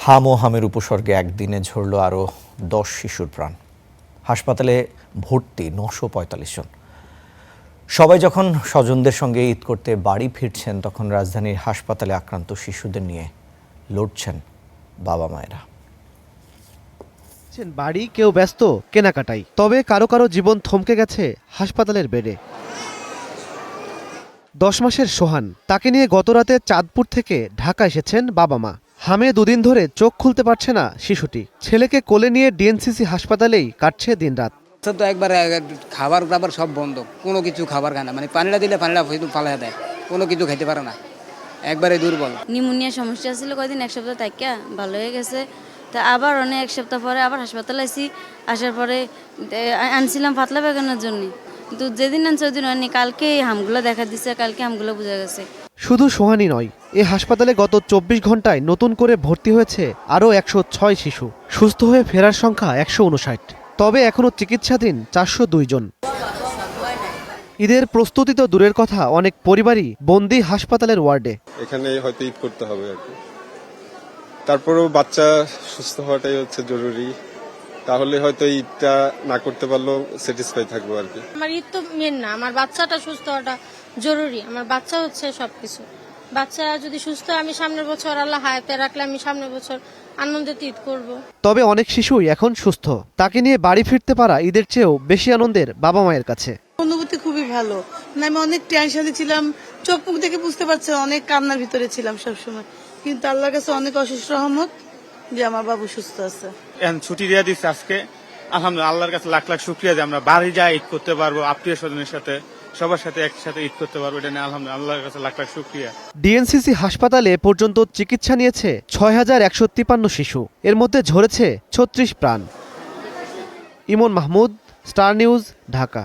হাম ও হামের উপসর্গে একদিনে ঝরল আরও 10 শিশুর প্রাণ। হাসপাতালে ভর্তি 945 জন। সবাই যখন স্বজনদের সঙ্গে ঈদ করতে বাড়ি ফিরছেন, তখন রাজধানীর হাসপাতালে আক্রান্ত শিশুদের নিয়ে লড়ছেন বাবা মায়েরা। বাড়ি কেউ ব্যস্ত কেনাকাটায়, তবে কারো কারো জীবন থমকে গেছে হাসপাতালের বেডে। 10 মাসের সোহান, তাকে নিয়ে গতরাতে চাঁদপুর থেকে ঢাকা এসেছেন বাবা মা। হামে দুদিন ধরে চোখ খুলতে পারছে না শিশুটি। ছেলেকে কোলে নিয়ে ডিএনসিসি হাসপাতালেই কাটছে দিনরাত। তো একবার খাবার দাবার সব বন্ধ, কোনো কিছু খাবার খায় না, মানে পানিটা দিলে পানিটা ফালাই দেয়, কোনো কিছু খাইতে পারে না, একবারে দুর্বল। নিউমোনিয়া সমস্যা ছিল কয়দিন, এক সপ্তাহ থাকিয়া ভালো হয়ে গেছে। তা আবার অনেক এক সপ্তাহ পরে আবার হাসপাতালে আসি। আসার পরে আনছিলাম পাতলা বেগানোর জন্য, কিন্তু যেদিন আনছে ওই দিন হয়নি। কালকে এই হামগুলো দেখা দিচ্ছে, কালকে হামগুলো বোঝা গেছে। শুধু সোহানই নয়, এ হাসপাতালে গত 24 ঘন্টায় নতুন করে ভর্তি হয়েছে আরও 106 শিশু। সুস্থ হয়ে ফেরার সংখ্যা 159। তবে এখনও চিকিৎসাধীন 402 জন। ঈদের প্রস্তুতি তো দূরের কথা, অনেক পরিবারই বন্দি হাসপাতালের ওয়ার্ডে। এখানে হয়তো ঈদ করতে হবে আর কি। তারপরেও বাচ্চা সুস্থ হওয়াটাই হচ্ছে জরুরি, তাহলে হয়তো ঈদটা না করতে পারলেও স্যাটিসফাই থাকবো আর কি। আমার ঈদ তো মেন না, আমার বাচ্চাটা সুস্থ হওয়াটা জরুরি। আমার বাচ্চা হচ্ছে সবকিছু। বাচ্চা যদি সুস্থ হয়, আমি সামনের বছর আল্লাহ হায়াতে রাখলে আমি সামনের বছর আনন্দে ঈদ করব। তবে অনেক শিশুই এখন সুস্থ। তাকে নিয়ে বাড়ি ফিরতে পারা ঈদের চেয়েও বেশি আনন্দের বাবা মায়ের কাছে। অনুভূতি খুবই ভালো। আমি অনেক টেনশনে ছিলাম, চোখ মুখ দেখে বুঝতে পারছি অনেক কান্নার ভিতরে ছিলাম সবসময়, কিন্তু আল্লাহর কাছে অনেক অশেষ রহমত যে আমার বাবু সুস্থ আছে। ছুটি দিয়ে দিচ্ছে আজকে, আলহামদুলিল্লাহ, আল্লাহর কাছে লাখ লাখ শুকরিয়া যে আমরা বাড়ি যাই ঈদ করতে পারবো, আত্মীয় স্বজনের সাথে সবার সাথে একসাথে ঈদ করতে পারবো। এটা নিয়ে আলহামদুলিল্লাহ আল্লাহর কাছে লাখ লাখ শুকরিয়া। ডিএনসিসি হাসপাতালে পর্যন্ত চিকিৎসা নিয়েছে 6153 শিশু। এর মধ্যে ঝরেছে 36 প্রাণ। ইমন মাহমুদ, স্টার নিউজ, ঢাকা।